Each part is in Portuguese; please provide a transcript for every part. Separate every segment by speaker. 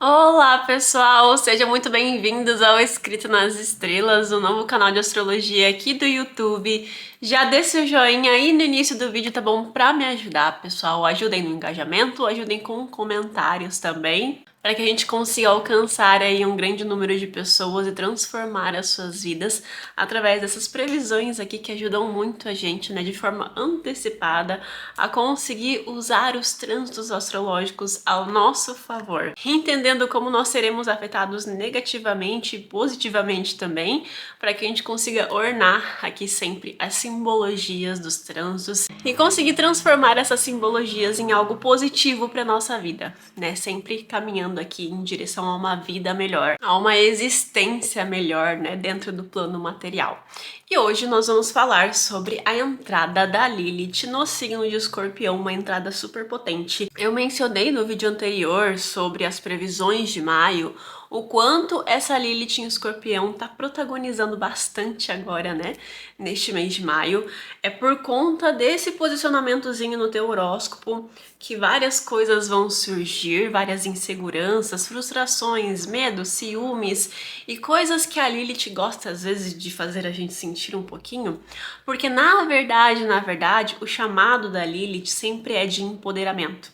Speaker 1: Olá, pessoal! Sejam muito bem-vindos ao Escrito nas Estrelas, o novo canal de astrologia aqui do YouTube. Já deixa o joinha aí no início do vídeo, tá bom? Pra me ajudar, pessoal. Ajudem no engajamento, ajudem com comentários também, para que a gente consiga alcançar aí um grande número de pessoas e transformar as suas vidas através dessas previsões aqui que ajudam muito a gente, né, de forma antecipada a conseguir usar os trânsitos astrológicos ao nosso favor, entendendo como nós seremos afetados negativamente e positivamente também, para que a gente consiga ornar aqui sempre as simbologias dos trânsitos e conseguir transformar essas simbologias em algo positivo para nossa vida, né? Sempre caminhando aqui em direção a uma vida melhor, a uma existência melhor, né, dentro do plano material. E hoje nós vamos falar sobre a entrada da Lilith no signo de Escorpião, uma entrada super potente. Eu mencionei no vídeo anterior sobre as previsões de maio, o quanto essa Lilith em Escorpião tá protagonizando bastante agora, né, neste mês de maio. É por conta desse posicionamentozinho no teu horóscopo que várias coisas vão surgir, várias inseguranças, frustrações, medos, ciúmes e coisas que a Lilith gosta às vezes de fazer a gente sentir um pouquinho, porque na verdade, o chamado da Lilith sempre é de empoderamento.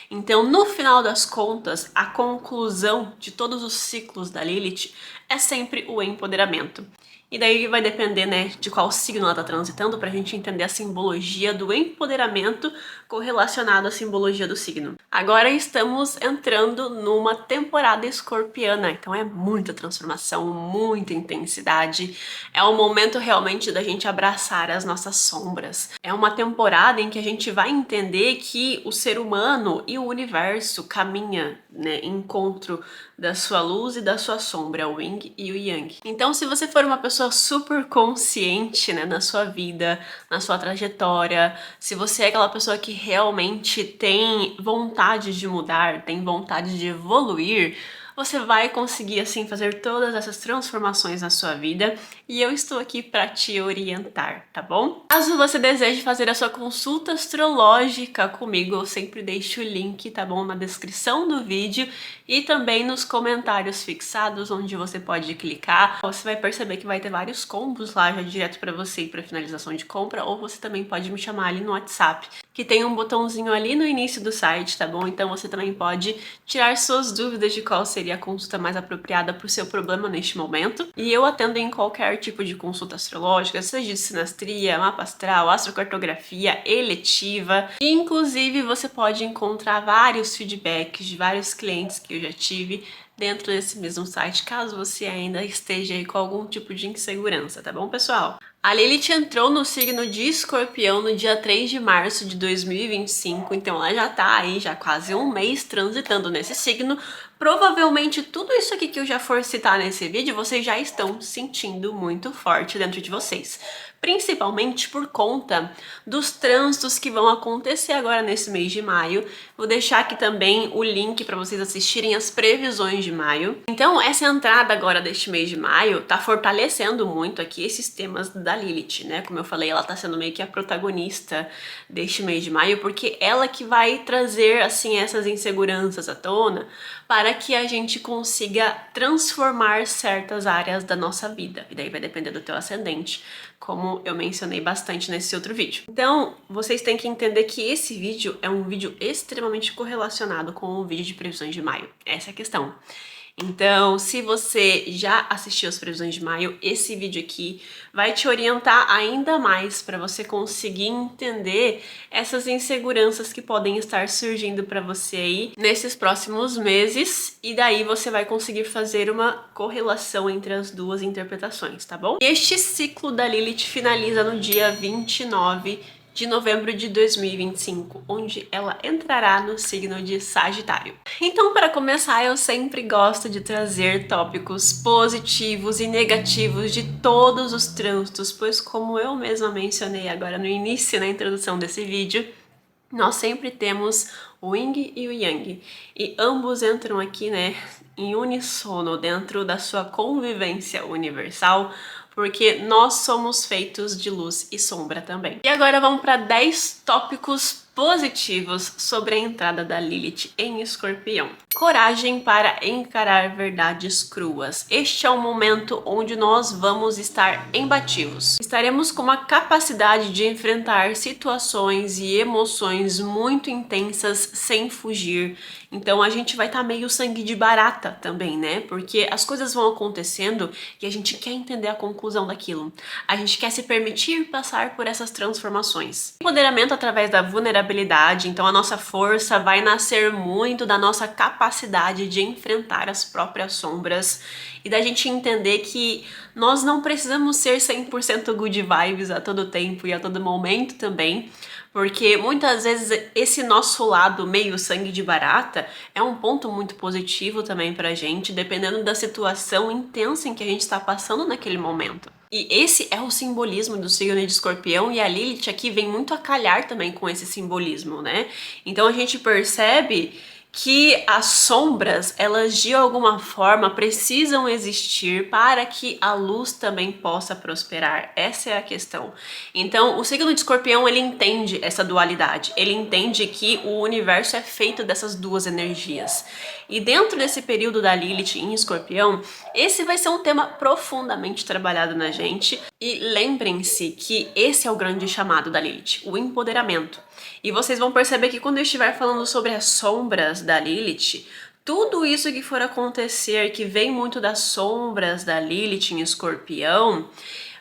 Speaker 1: Então, no final das contas, a conclusão de todos os ciclos da Lilith é sempre o empoderamento. E daí vai depender, né, de qual signo ela tá transitando pra gente entender a simbologia do empoderamento correlacionado à simbologia do signo. Agora estamos entrando numa temporada escorpiana, então é muita transformação, muita intensidade. É o momento realmente da gente abraçar as nossas sombras. É uma temporada em que a gente vai entender que o ser humano e o universo caminha, né, em encontro da sua luz e da sua sombra, o yin e o yang. Então, se você for uma pessoa super consciente, né, na sua vida, na sua trajetória, se você é aquela pessoa que realmente tem vontade de mudar, tem vontade de evoluir, você vai conseguir assim fazer todas essas transformações na sua vida e eu estou aqui para te orientar, tá bom? Caso você deseje fazer a sua consulta astrológica comigo, eu sempre deixo o link, tá bom, na descrição do vídeo e também nos comentários fixados onde você pode clicar. Você vai perceber que vai ter vários combos lá já direto para você e para finalização de compra, ou você também pode me chamar ali no WhatsApp, que tem um botãozinho ali no início do site, tá bom? Então você também pode tirar suas dúvidas de qual seria a consulta mais apropriada para o seu problema neste momento. E eu atendo em qualquer tipo de consulta astrológica, seja de sinastria, mapa astral, astrocartografia, eletiva. E inclusive você pode encontrar vários feedbacks de vários clientes que eu já tive dentro desse mesmo site, caso você ainda esteja aí com algum tipo de insegurança, tá bom, pessoal? A Lilith entrou no signo de Escorpião no dia 3 de março de 2025, então ela já tá aí já quase um mês transitando nesse signo. Provavelmente tudo isso aqui que eu já for citar nesse vídeo, vocês já estão sentindo muito forte dentro de vocês. Principalmente por conta dos trânsitos que vão acontecer agora nesse mês de maio. Vou deixar aqui também o link para vocês assistirem as previsões de maio. Então, essa entrada agora deste mês de maio tá fortalecendo muito aqui esses temas da Lilith, né? Como eu falei, ela tá sendo meio que a protagonista deste mês de maio, porque ela que vai trazer, assim, essas inseguranças à tona para que a gente consiga transformar certas áreas da nossa vida. E daí vai depender do teu ascendente, como eu mencionei bastante nesse outro vídeo. Então, vocês têm que entender que esse vídeo é um vídeo extremamente correlacionado com o vídeo de previsões de maio. Essa é a questão. Então, se você já assistiu as previsões de maio, esse vídeo aqui vai te orientar ainda mais para você conseguir entender essas inseguranças que podem estar surgindo para você aí nesses próximos meses, e daí você vai conseguir fazer uma correlação entre as duas interpretações, tá bom? E este ciclo da Lilith finaliza no dia 29 de novembro de 2025, onde ela entrará no signo de Sagitário. Então, para começar, eu sempre gosto de trazer tópicos positivos e negativos de todos os trânsitos, pois como eu mesma mencionei agora no início, na introdução desse vídeo, nós sempre temos o Yin e o Yang, e ambos entram aqui, né, em unissono dentro da sua convivência universal, porque nós somos feitos de luz e sombra também. E agora vamos para 10 tópicos positivos sobre a entrada da Lilith em Escorpião. Coragem para encarar verdades cruas. Este é o momento onde nós vamos estar imbatíveis. Estaremos com uma capacidade de enfrentar situações e emoções muito intensas sem fugir. Então a gente vai estar meio sangue de barata também, né? Porque as coisas vão acontecendo e a gente quer entender a conclusão daquilo. A gente quer se permitir passar por essas transformações. Empoderamento através da vulnerabilidade, então a nossa força vai nascer muito da nossa capacidade de enfrentar as próprias sombras e da gente entender que nós não precisamos ser 100% good vibes a todo tempo e a todo momento também, porque muitas vezes esse nosso lado meio sangue de barata é um ponto muito positivo também pra gente, dependendo da situação intensa em que a gente está passando naquele momento. E esse é o simbolismo do signo de Escorpião, e a Lilith aqui vem muito a calhar também com esse simbolismo, né? Então a gente percebe que as sombras, elas de alguma forma precisam existir para que a luz também possa prosperar. Essa é a questão. Então, o signo de Escorpião, ele entende essa dualidade. Ele entende que o universo é feito dessas duas energias. E dentro desse período da Lilith em Escorpião, esse vai ser um tema profundamente trabalhado na gente. E lembrem-se que esse é o grande chamado da Lilith, o empoderamento. E vocês vão perceber que quando eu estiver falando sobre as sombras da Lilith, tudo isso que for acontecer, que vem muito das sombras da Lilith em Escorpião,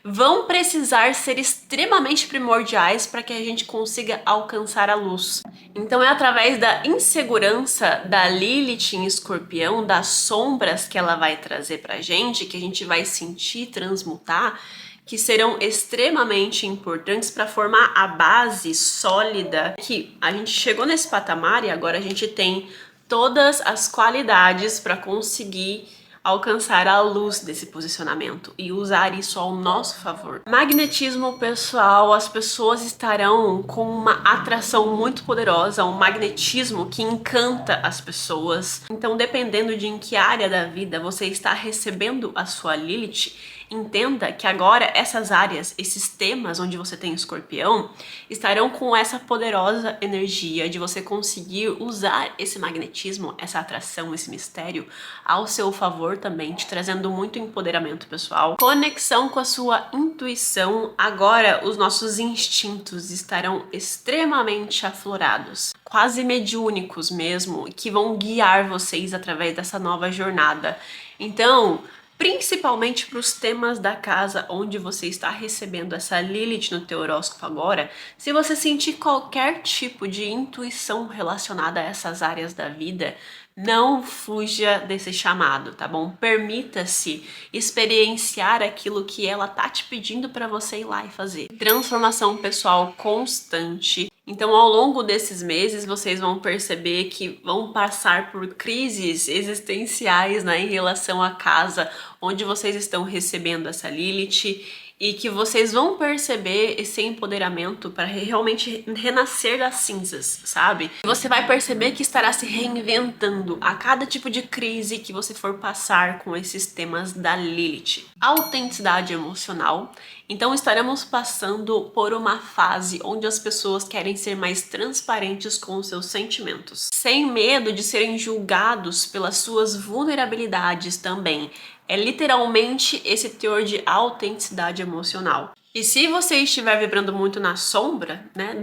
Speaker 1: vão precisar ser extremamente primordiais para que a gente consiga alcançar a luz. Então é através da insegurança da Lilith em Escorpião, das sombras que ela vai trazer pra gente, que a gente vai sentir, transmutar, que serão extremamente importantes para formar a base sólida que a gente chegou nesse patamar e agora a gente tem todas as qualidades para conseguir alcançar a luz desse posicionamento e usar isso ao nosso favor. Magnetismo, pessoal, as pessoas estarão com uma atração muito poderosa, um magnetismo que encanta as pessoas. Então, dependendo de em que área da vida você está recebendo a sua Lilith, entenda que agora essas áreas, esses temas onde você tem Escorpião, estarão com essa poderosa energia de você conseguir usar esse magnetismo, essa atração, esse mistério ao seu favor também, te trazendo muito empoderamento pessoal. Conexão com a sua intuição. Agora os nossos instintos estarão extremamente aflorados, quase mediúnicos mesmo, que vão guiar vocês através dessa nova jornada. Então, principalmente para os temas da casa onde você está recebendo essa Lilith no teu horóscopo agora, se você sentir qualquer tipo de intuição relacionada a essas áreas da vida, não fuja desse chamado, tá bom? Permita-se experienciar aquilo que ela tá te pedindo para você ir lá e fazer. Transformação pessoal constante. Então, ao longo desses meses, vocês vão perceber que vão passar por crises existenciais, né, em relação à casa onde vocês estão recebendo essa Lilith, e que vocês vão perceber esse empoderamento para realmente renascer das cinzas, sabe? Você vai perceber que estará se reinventando a cada tipo de crise que você for passar com esses temas da Lilith. Autenticidade emocional. Então estaremos passando por uma fase onde as pessoas querem ser mais transparentes com os seus sentimentos, sem medo de serem julgados pelas suas vulnerabilidades também. É literalmente esse teor de autenticidade emocional. E se você estiver vibrando muito na sombra, né,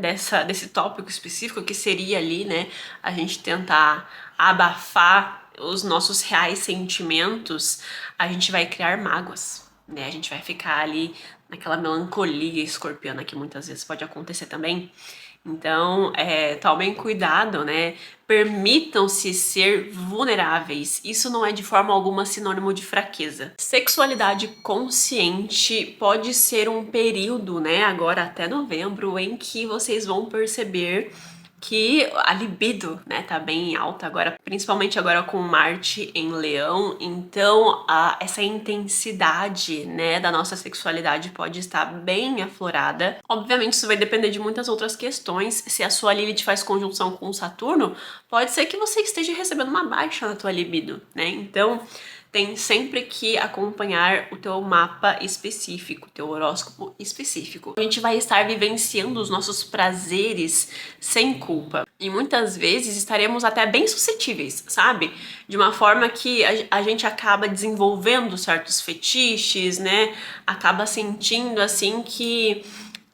Speaker 1: desse tópico específico, que seria ali, né, a gente tentar abafar os nossos reais sentimentos, a gente vai criar mágoas, né, a gente vai ficar ali naquela melancolia escorpiana que muitas vezes pode acontecer também. Então, tomem cuidado, né? Permitam-se ser vulneráveis. Isso não é de forma alguma sinônimo de fraqueza. Sexualidade consciente pode ser um período, né? Agora até novembro, em que vocês vão perceber que a libido, né, tá bem alta agora, principalmente agora com Marte em Leão. Então essa intensidade, né, da nossa sexualidade pode estar bem aflorada. Obviamente isso vai depender de muitas outras questões. Se a sua Lilith faz conjunção com Saturno, pode ser que você esteja recebendo uma baixa na tua libido, né? Então tem sempre que acompanhar o teu mapa específico, teu horóscopo específico. A gente vai estar vivenciando os nossos prazeres sem culpa. E muitas vezes estaremos até bem suscetíveis, sabe? De uma forma que a gente acaba desenvolvendo certos fetiches, né? Acaba sentindo assim que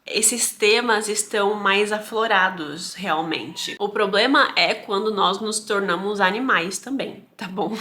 Speaker 1: esses temas estão mais aflorados realmente. O problema é quando nós nos tornamos animais também, tá bom?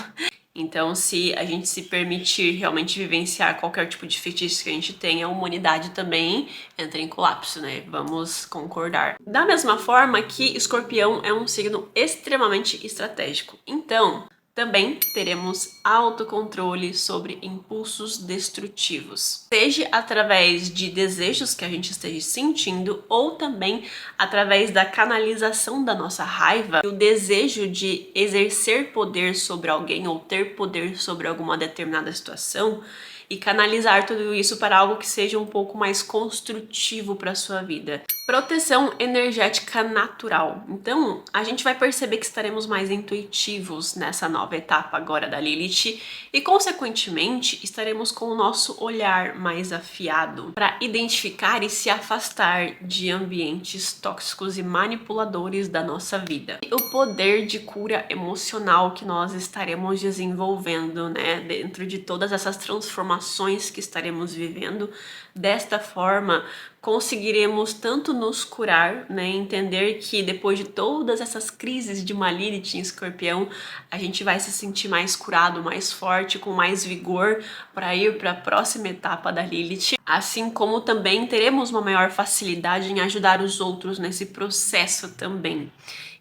Speaker 1: Então, se a gente se permitir realmente vivenciar qualquer tipo de fetiche que a gente tenha, a humanidade também entra em colapso, né? Vamos concordar. Da mesma forma que Escorpião é um signo extremamente estratégico. Então, também teremos autocontrole sobre impulsos destrutivos, seja através de desejos que a gente esteja sentindo ou também através da canalização da nossa raiva, o desejo de exercer poder sobre alguém ou ter poder sobre alguma determinada situação e canalizar tudo isso para algo que seja um pouco mais construtivo para a sua vida. Proteção energética natural. Então, a gente vai perceber que estaremos mais intuitivos nessa nova etapa agora da Lilith e, consequentemente, estaremos com o nosso olhar mais afiado para identificar e se afastar de ambientes tóxicos e manipuladores da nossa vida. E o poder de cura emocional que nós estaremos desenvolvendo, né, dentro de todas essas transformações que estaremos vivendo. Desta forma, conseguiremos tanto nos curar, né, entender que depois de todas essas crises de uma Lilith em Escorpião, a gente vai se sentir mais curado, mais forte, com mais vigor para ir para a próxima etapa da Lilith, assim como também teremos uma maior facilidade em ajudar os outros nesse processo também.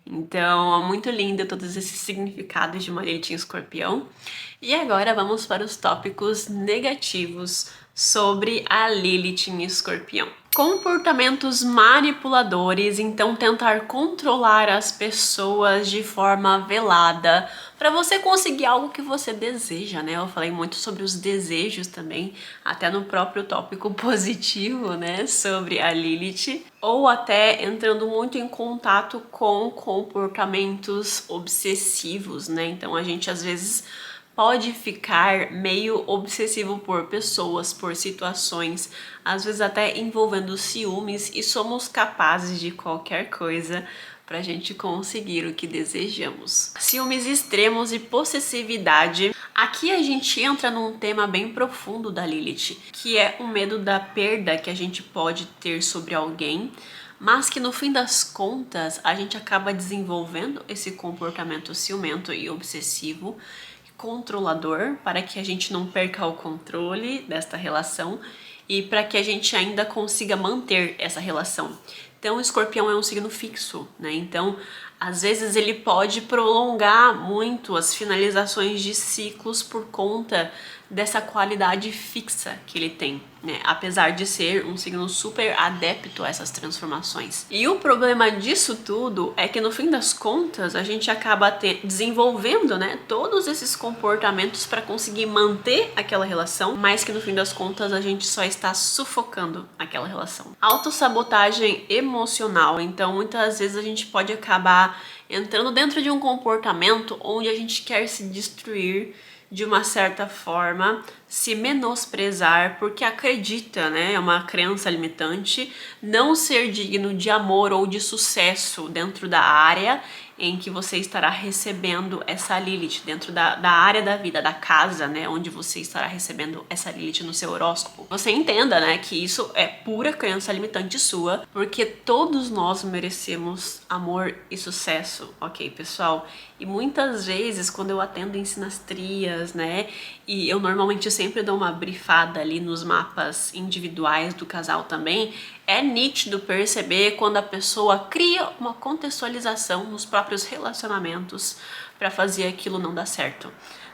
Speaker 1: Então, muito lindo todos esses significados de uma Lilith em Escorpião. E agora vamos para os tópicos negativos sobre a Lilith em Escorpião. Comportamentos manipuladores, então tentar controlar as pessoas de forma velada para você conseguir algo que você deseja, né? Eu falei muito sobre os desejos também, até no próprio tópico positivo, né, sobre a Lilith, ou até entrando muito em contato com comportamentos obsessivos, né? Então a gente às vezes pode ficar meio obsessivo por pessoas, por situações, às vezes até envolvendo ciúmes, e somos capazes de qualquer coisa pra gente conseguir o que desejamos. Ciúmes extremos e possessividade. Aqui a gente entra num tema bem profundo da Lilith, que é o medo da perda que a gente pode ter sobre alguém, mas que no fim das contas a gente acaba desenvolvendo esse comportamento ciumento e obsessivo, controlador, para que a gente não perca o controle desta relação e para que a gente ainda consiga manter essa relação. Então, o Escorpião é um signo fixo, né? Então, às vezes ele pode prolongar muito as finalizações de ciclos por conta dessa qualidade fixa que ele tem, né? Apesar de ser um signo super adepto a essas transformações. E o problema disso tudo é que no fim das contas a gente acaba desenvolvendo, né, todos esses comportamentos para conseguir manter aquela relação, mas que no fim das contas a gente só está sufocando aquela relação. Autossabotagem emocional. Então, muitas vezes a gente pode acabar entrando dentro de um comportamento onde a gente quer se destruir de uma certa forma, se menosprezar porque acredita, né, é uma crença limitante, não ser digno de amor ou de sucesso dentro da área em que você estará recebendo essa Lilith, dentro da área da vida, da casa, né, onde você estará recebendo essa Lilith no seu horóscopo. Você entenda, né, que isso é pura crença limitante sua, porque todos nós merecemos amor e sucesso, ok, pessoal? E muitas vezes, quando eu atendo em sinastrias, né, e eu normalmente sempre dou uma brifada ali nos mapas individuais do casal também, é nítido perceber quando a pessoa cria uma contextualização nos próprios relacionamentos para fazer aquilo não dar certo,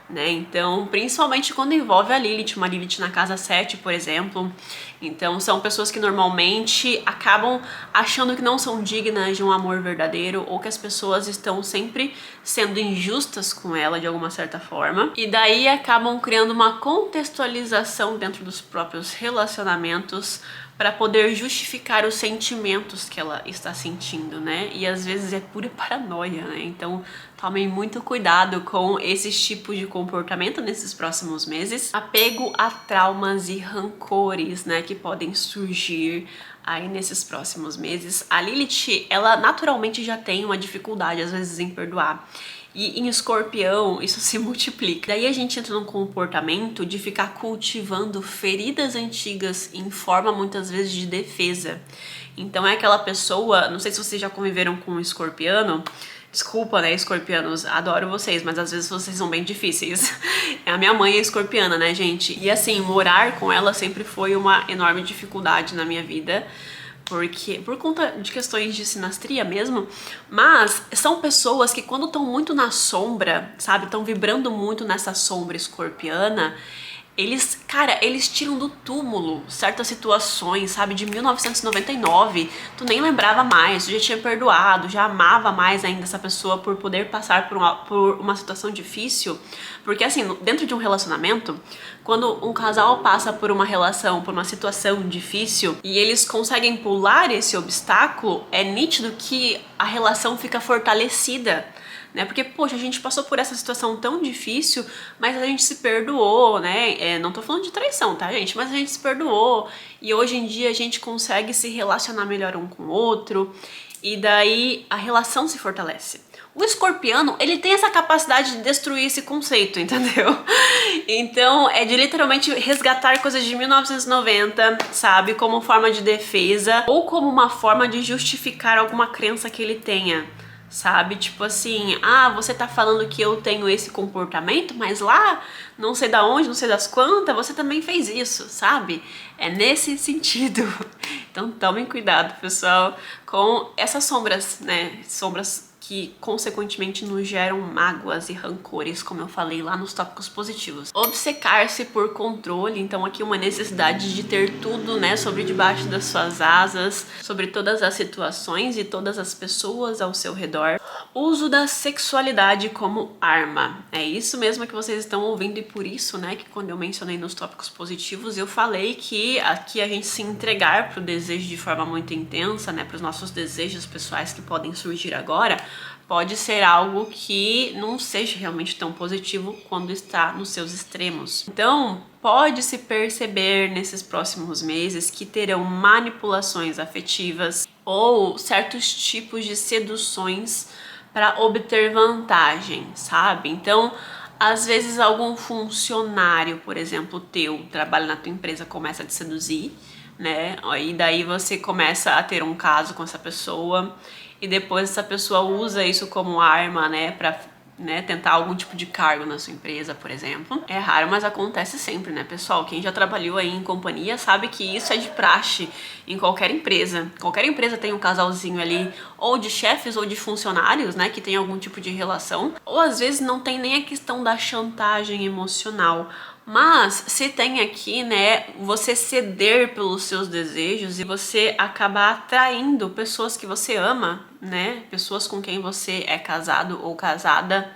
Speaker 1: né? Então, principalmente quando envolve a Lilith, uma Lilith na casa 7, por exemplo. Então, são pessoas que normalmente acabam achando que não são dignas de um amor verdadeiro, ou que as pessoas estão sempre sendo injustas com ela de alguma certa forma. E daí acabam criando uma contextualização dentro dos próprios relacionamentos para poder justificar os sentimentos que ela está sentindo, né? E às vezes é pura paranoia, né? Então, tomem muito cuidado com esses tipos de comportamento nesses próximos meses. Apego a traumas e rancores, né, que podem surgir aí nesses próximos meses. A Lilith, ela naturalmente já tem uma dificuldade às vezes em perdoar. E em Escorpião isso se multiplica. Daí a gente entra num comportamento de ficar cultivando feridas antigas em forma muitas vezes de defesa. Então é aquela pessoa, não sei se vocês já conviveram com um escorpiano. Desculpa, né, escorpianos, adoro vocês, mas às vezes vocês são bem difíceis. A minha mãe é escorpiana, né, gente? E assim, morar com ela sempre foi uma enorme dificuldade na minha vida, porque por conta de questões de sinastria mesmo, mas são pessoas que quando estão muito na sombra, sabe, estão vibrando muito nessa sombra escorpiana, eles, cara, eles tiram do túmulo certas situações, sabe, de 1999, tu nem lembrava mais, tu já tinha perdoado, já amava mais ainda essa pessoa por poder passar por uma situação difícil, porque assim, dentro de um relacionamento, quando um casal passa por uma relação, por uma situação difícil, e eles conseguem pular esse obstáculo, é nítido que a relação fica fortalecida, né? Porque, poxa, a gente passou por essa situação tão difícil, mas a gente se perdoou, né? Não tô falando de traição, tá, gente? Mas a gente se perdoou e hoje em dia a gente consegue se relacionar melhor um com o outro e daí a relação se fortalece. O escorpiano, ele tem essa capacidade de destruir esse conceito, entendeu? Então, é de literalmente resgatar coisas de 1990, sabe? Como forma de defesa ou como uma forma de justificar alguma crença que ele tenha. Sabe? Tipo assim, ah, você tá falando que eu tenho esse comportamento, mas lá, não sei da onde, não sei das quantas, você também fez isso, sabe? É nesse sentido. Então tomem cuidado, pessoal, com essas sombras, né? Sombras que consequentemente nos geram mágoas e rancores, como eu falei lá nos tópicos positivos. Obcecar-se por controle, então aqui uma necessidade de ter tudo, né, sobre debaixo das suas asas, sobre todas as situações e todas as pessoas ao seu redor. Uso da sexualidade como arma. É isso mesmo que vocês estão ouvindo e por isso, né, que quando eu mencionei nos tópicos positivos, eu falei que aqui a gente se entregar pro desejo de forma muito intensa, né, pros nossos desejos pessoais que podem surgir agora, pode ser algo que não seja realmente tão positivo quando está nos seus extremos. Então, pode-se perceber nesses próximos meses que terão manipulações afetivas ou certos tipos de seduções para obter vantagem, sabe? Então, às vezes algum funcionário, por exemplo, teu, trabalha na tua empresa, começa a te seduzir, né? E daí você começa a ter um caso com essa pessoa e depois essa pessoa usa isso como arma, né, pra, né, tentar algum tipo de cargo na sua empresa, por exemplo. É raro, mas acontece sempre, né, pessoal? Quem já trabalhou aí em companhia sabe que isso é de praxe em qualquer empresa. Qualquer empresa tem um casalzinho ali, ou de chefes ou de funcionários, né, que tem algum tipo de relação. Ou às vezes não tem nem a questão da chantagem emocional. Mas se tem aqui, né, você ceder pelos seus desejos e você acabar atraindo pessoas que você ama, né, pessoas com quem você é casado ou casada.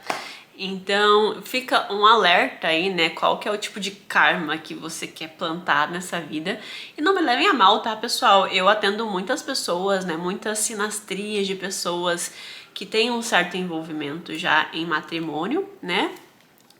Speaker 1: Então fica um alerta aí, né, qual que é o tipo de karma que você quer plantar nessa vida. E não me levem a mal, tá, pessoal? Eu atendo muitas pessoas, né, muitas sinastrias de pessoas que têm um certo envolvimento já em matrimônio, né?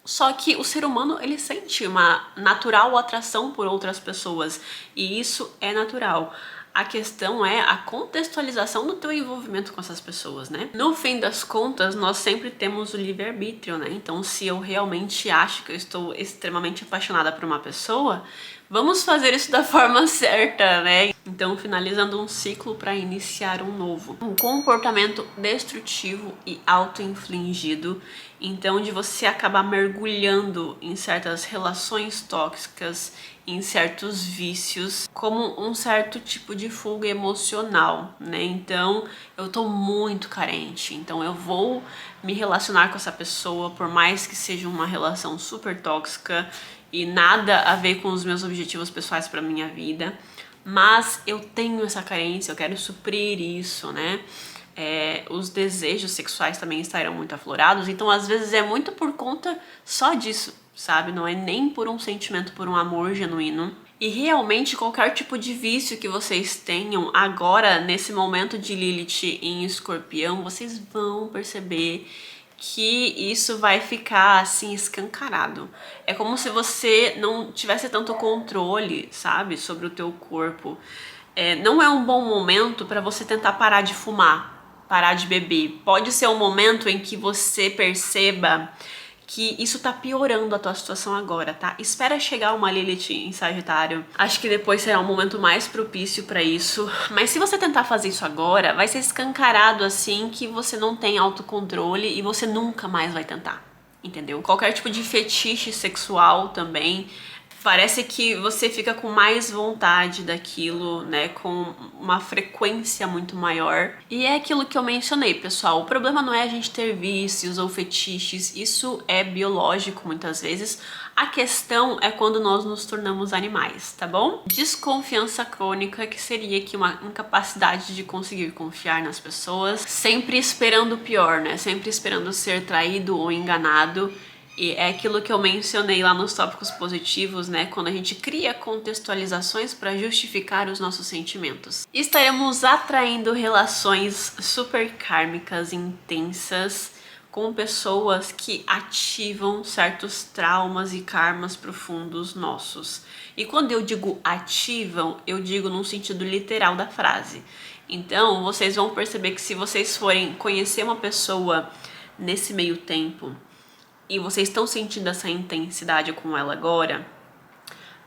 Speaker 1: Só que o ser humano, ele sente uma natural atração por outras pessoas e isso é natural. A questão é a contextualização do teu envolvimento com essas pessoas, né? No fim das contas, nós sempre temos o livre-arbítrio, né? Então, se eu realmente acho que eu estou extremamente apaixonada por uma pessoa, vamos fazer isso da forma certa, né? Então, finalizando um ciclo para iniciar um novo. Um comportamento destrutivo e auto-infligido. Então, de você acabar mergulhando em certas relações tóxicas, em certos vícios, como um certo tipo de fuga emocional, né? Então, eu tô muito carente, então eu vou me relacionar com essa pessoa, por mais que seja uma relação super tóxica e nada a ver com os meus objetivos pessoais para minha vida, mas eu tenho essa carência, eu quero suprir isso, né? Os desejos sexuais também estarão muito aflorados, então às vezes é muito por conta só disso, sabe? Não é nem por um sentimento, por um amor genuíno. E realmente qualquer tipo de vício que vocês tenham agora, nesse momento de Lilith em Escorpião, vocês vão perceber que isso vai ficar assim escancarado. É como se você não tivesse tanto controle, sabe, sobre o teu corpo. Não é um bom momento para você tentar parar de fumar, parar de beber. Pode ser um momento em que você perceba que isso tá piorando a tua situação agora, tá? Espera chegar uma Lilith em Sagitário. Acho que depois será um momento mais propício pra isso. Mas se você tentar fazer isso agora, vai ser escancarado assim que você não tem autocontrole e você nunca mais vai tentar, entendeu? Qualquer tipo de fetiche sexual também. Parece que você fica com mais vontade daquilo, né? Com uma frequência muito maior. E é aquilo que eu mencionei, pessoal. O problema não é a gente ter vícios ou fetiches. Isso é biológico muitas vezes. A questão é quando nós nos tornamos animais, tá bom? Desconfiança crônica, que seria aqui uma incapacidade de conseguir confiar nas pessoas. Sempre esperando o pior, né? Sempre esperando ser traído ou enganado. E é aquilo que eu mencionei lá nos tópicos positivos, né? Quando a gente cria contextualizações para justificar os nossos sentimentos. Estaremos atraindo relações super kármicas, intensas, com pessoas que ativam certos traumas e karmas profundos nossos. E quando eu digo ativam, eu digo num sentido literal da frase. Então, vocês vão perceber que se vocês forem conhecer uma pessoa nesse meio tempo, e vocês estão sentindo essa intensidade com ela agora,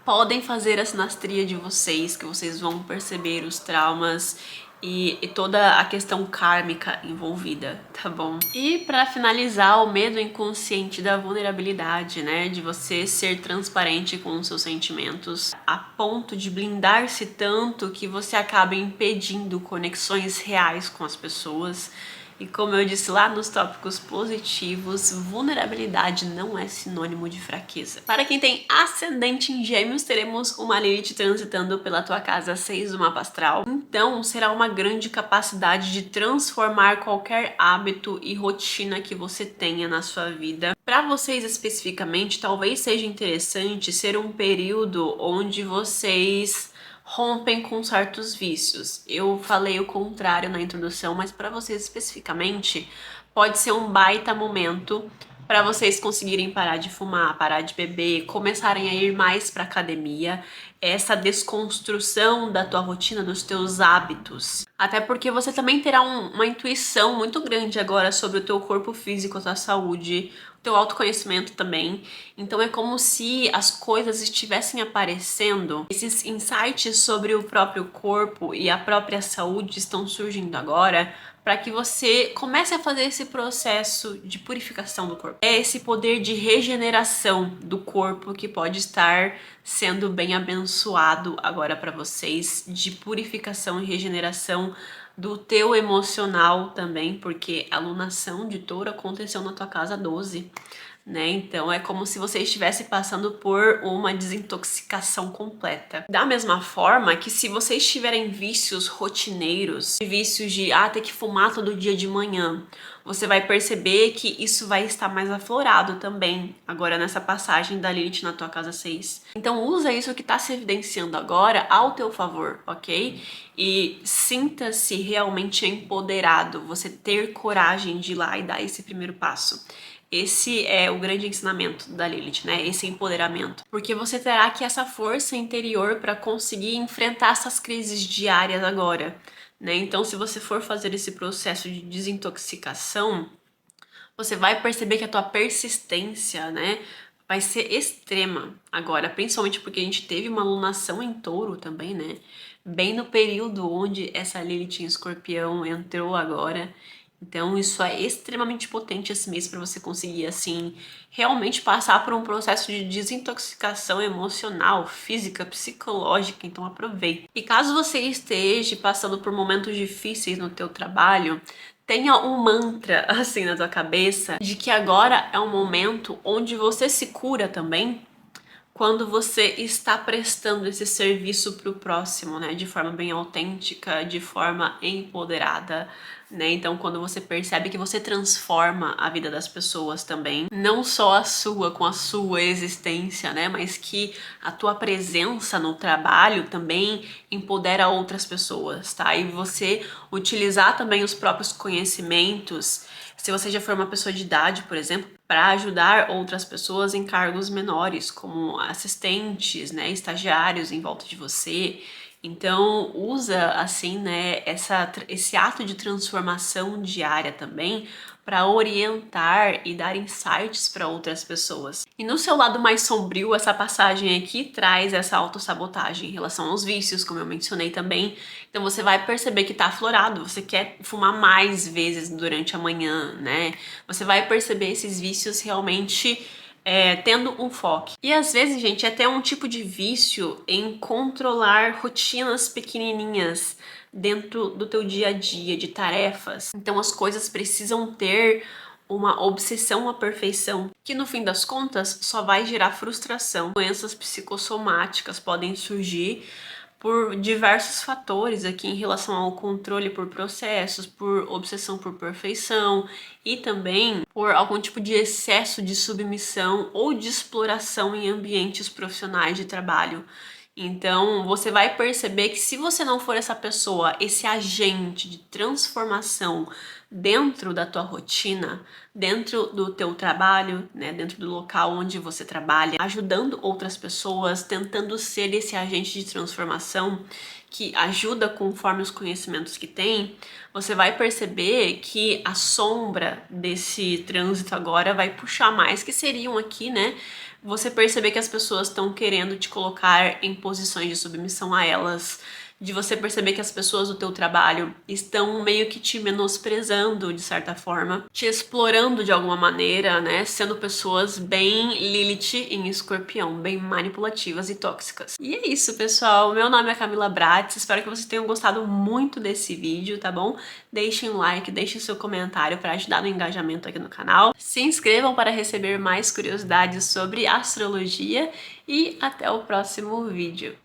Speaker 1: podem fazer a sinastria de vocês, que vocês vão perceber os traumas e toda a questão kármica envolvida, tá bom? E para finalizar, o medo inconsciente da vulnerabilidade, né? De você ser transparente com os seus sentimentos, a ponto de blindar-se tanto que você acaba impedindo conexões reais com as pessoas. E como eu disse lá nos tópicos positivos, vulnerabilidade não é sinônimo de fraqueza. Para quem tem ascendente em Gêmeos, teremos uma Lilith transitando pela tua casa 6 do mapa astral. Então, será uma grande capacidade de transformar qualquer hábito e rotina que você tenha na sua vida. Para vocês especificamente, talvez seja interessante ser um período onde vocês rompem com certos vícios. Eu falei o contrário na introdução, mas para vocês especificamente, pode ser um baita momento para vocês conseguirem parar de fumar, parar de beber, começarem a ir mais para academia, essa desconstrução da tua rotina, dos teus hábitos. Até porque você também terá uma intuição muito grande agora sobre o teu corpo físico, a tua saúde, o teu autoconhecimento também. Então é como se as coisas estivessem aparecendo, esses insights sobre o próprio corpo e a própria saúde estão surgindo agora, para que você comece a fazer esse processo de purificação do corpo. É esse poder de regeneração do corpo que pode estar sendo bem abençoado agora para vocês, de purificação e regeneração do teu emocional também, porque a alunação de touro aconteceu na tua casa 12. Né? Então é como se você estivesse passando por uma desintoxicação completa. Da mesma forma que se vocês tiverem vícios rotineiros, vícios de ter que fumar todo dia de manhã, você vai perceber que isso vai estar mais aflorado também agora nessa passagem da Lilith na tua casa 6. Então usa isso que está se evidenciando agora ao teu favor, ok? E sinta-se realmente empoderado, você ter coragem de ir lá e dar esse primeiro passo. Esse é o grande ensinamento da Lilith, né? Esse empoderamento. Porque você terá que essa força interior para conseguir enfrentar essas crises diárias agora, né? Então, se você for fazer esse processo de desintoxicação, você vai perceber que a tua persistência, né, vai ser extrema agora, principalmente porque a gente teve uma alunação em touro também, né? Bem no período onde essa Lilith em Escorpião entrou agora. Então isso é extremamente potente esse mês para você conseguir, assim, realmente passar por um processo de desintoxicação emocional, física, psicológica, então aproveite. E caso você esteja passando por momentos difíceis no teu trabalho, tenha um mantra assim na tua cabeça de que agora é um momento onde você se cura também, quando você está prestando esse serviço para o próximo, né? De forma bem autêntica, de forma empoderada. né? Então, quando você percebe que você transforma a vida das pessoas também, não só a sua, com a sua existência, né? Mas que a tua presença no trabalho também empodera outras pessoas, tá? E você utilizar também os próprios conhecimentos, se você já for uma pessoa de idade, por exemplo, para ajudar outras pessoas em cargos menores, como assistentes, né, estagiários em volta de você. Então, usa assim, né, esse ato de transformação diária também para orientar e dar insights para outras pessoas. E no seu lado mais sombrio, essa passagem aqui traz essa autossabotagem em relação aos vícios, como eu mencionei também. Então você vai perceber que tá aflorado, você quer fumar mais vezes durante a manhã, né? Você vai perceber esses vícios realmente tendo um foco. E às vezes, gente, é até um tipo de vício em controlar rotinas pequenininhas dentro do teu dia a dia de tarefas. Então as coisas precisam ter uma obsessão à perfeição, que no fim das contas só vai gerar frustração. Doenças psicossomáticas podem surgir por diversos fatores aqui em relação ao controle por processos, por obsessão por perfeição e também por algum tipo de excesso de submissão ou de exploração em ambientes profissionais de trabalho. Então, você vai perceber que se você não for essa pessoa, esse agente de transformação dentro da tua rotina, dentro do teu trabalho, né, dentro do local onde você trabalha, ajudando outras pessoas, tentando ser esse agente de transformação que ajuda conforme os conhecimentos que tem, você vai perceber que a sombra desse trânsito agora vai puxar mais, que seriam aqui, né, você perceber que as pessoas estão querendo te colocar em posições de submissão a elas, de você perceber que as pessoas do teu trabalho estão meio que te menosprezando de certa forma, te explorando de alguma maneira, né, sendo pessoas bem Lilith em Escorpião, bem manipulativas e tóxicas. E é isso, pessoal. Meu nome é Camila Bratz, espero que vocês tenham gostado muito desse vídeo, tá bom? Deixem um like, deixem seu comentário para ajudar no engajamento aqui no canal. Se inscrevam para receber mais curiosidades sobre astrologia e até o próximo vídeo.